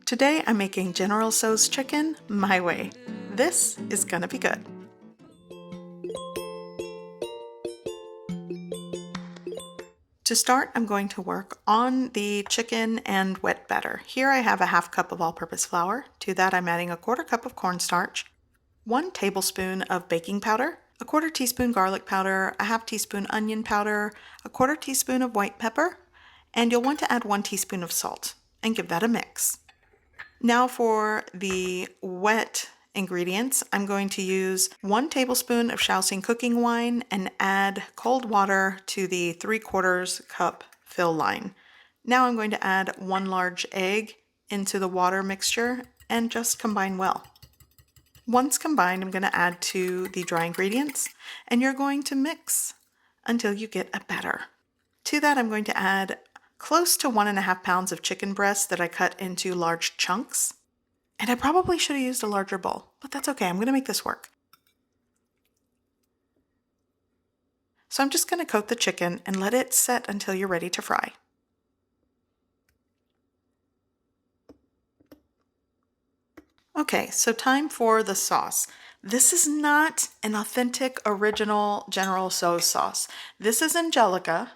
Today I'm making General Tso's chicken my way. This is gonna be good. To start, I'm going to work on the chicken and wet batter. Here I have a half cup of all-purpose flour. To that I'm adding a quarter cup of cornstarch, 1 tablespoon of baking powder, a quarter teaspoon garlic powder, a half teaspoon onion powder, a quarter teaspoon of white pepper, and you'll want to add 1 teaspoon of salt and give that a mix. Now for the wet ingredients, I'm going to use 1 tablespoon of Shaoxing cooking wine and add cold water to the 3/4 cup fill line. Now I'm going to add 1 large egg into the water mixture and just combine well. Once combined, I'm going to add to the dry ingredients and you're going to mix until you get a batter. To that I'm going to add close to 1.5 pounds of chicken breast that I cut into large chunks. And I probably should have used a larger bowl, but that's okay. I'm going to make this work. So I'm just going to coat the chicken and let it set until you're ready to fry. Okay, so time for the sauce. This is not an authentic original General Tso's sauce. This is Angelica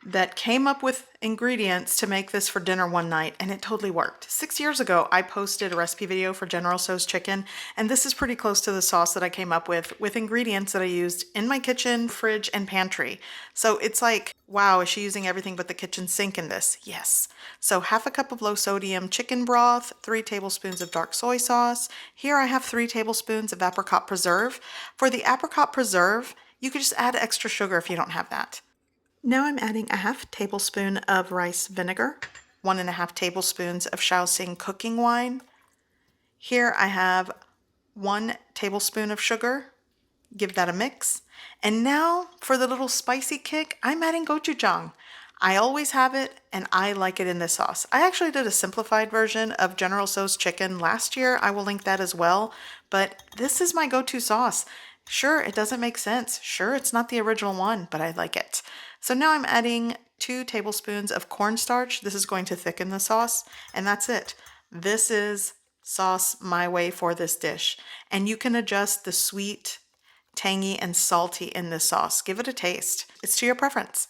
that came up with ingredients to make this for dinner one night, and it totally worked. 6 years ago, I posted a recipe video for General Tso's chicken, and this is pretty close to the sauce that I came up with ingredients that I used in my kitchen, fridge, and pantry. So it's like, wow, is she using everything but the kitchen sink in this? Yes. So half a cup of low sodium chicken broth, 3 tablespoons of dark soy sauce. Here I have 3 tablespoons of apricot preserve. For the apricot preserve, you could just add extra sugar if you don't have that. Now I'm adding a half tablespoon of rice vinegar, 1.5 tablespoons of Shaoxing cooking wine. Here I have 1 tablespoon of sugar. Give that a mix. And now for the little spicy kick, I'm adding gochujang. I always have it and I like it in this sauce. I actually did a simplified version of General Tso's chicken last year. I will link that as well, but this is my go-to sauce. Sure, it doesn't make sense. Sure, it's not the original one, but I like it. So now I'm adding 2 tablespoons of cornstarch. This is going to thicken the sauce, and that's it. This is sauce my way for this dish. And you can adjust the sweet, tangy, and salty in this sauce. Give it a taste. It's to your preference.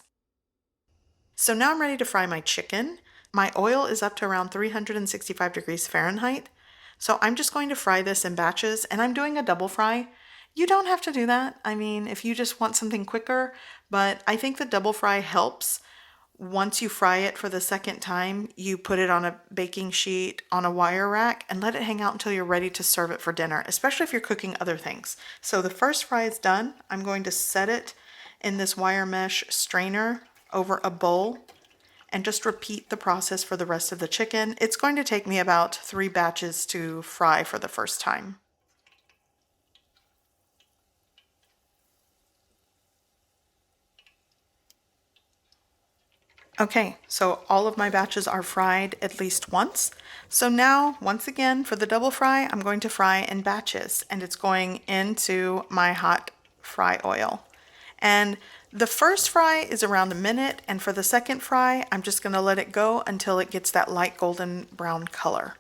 So now I'm ready to fry my chicken. My oil is up to around 365 degrees Fahrenheit. So I'm just going to fry this in batches, and I'm doing a double fry. You don't have to do that. I mean, if you just want something quicker, but I think the double fry helps. Once you fry it for the second time, you put it on a baking sheet on a wire rack and let it hang out until you're ready to serve it for dinner, especially if you're cooking other things. So the first fry is done. I'm going to set it in this wire mesh strainer over a bowl and just repeat the process for the rest of the chicken. It's going to take me about 3 batches to fry for the first time. Okay, so all of my batches are fried at least once. So now, once again, for the double fry, I'm going to fry in batches, and it's going into my hot fry oil. And the first fry is around a minute, and for the second fry, I'm just going to let it go until it gets that light golden brown color.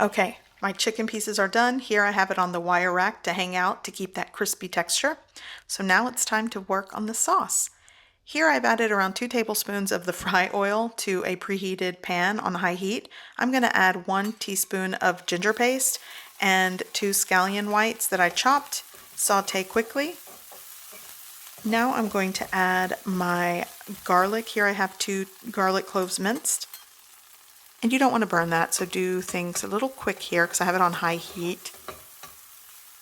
Okay, my chicken pieces are done. Here I have it on the wire rack to hang out to keep that crispy texture. So now it's time to work on the sauce. Here I've added around 2 tablespoons of the fry oil to a preheated pan on high heat. I'm going to add 1 teaspoon of ginger paste and 2 scallion whites that I chopped. Saute quickly. Now I'm going to add my garlic. Here I have 2 garlic cloves minced. And you don't want to burn that, so do things a little quick here because I have it on high heat.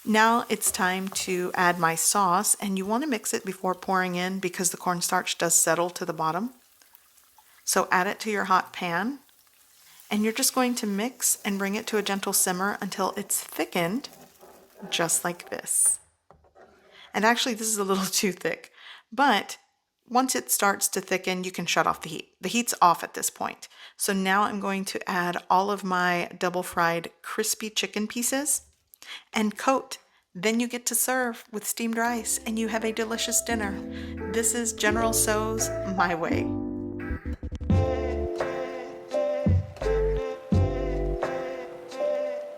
Now it's time to add my sauce, and you want to mix it before pouring in because the cornstarch does settle to the bottom. So add it to your hot pan, and you're just going to mix and bring it to a gentle simmer until it's thickened, just like this. And actually this is a little too thick, but once it starts to thicken, you can shut off the heat. The heat's off at this point. So now I'm going to add all of my double fried crispy chicken pieces and coat. Then you get to serve with steamed rice and you have a delicious dinner. This is General Tso's My Way.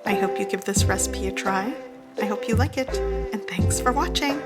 I hope you give this recipe a try. I hope you like it, and thanks for watching.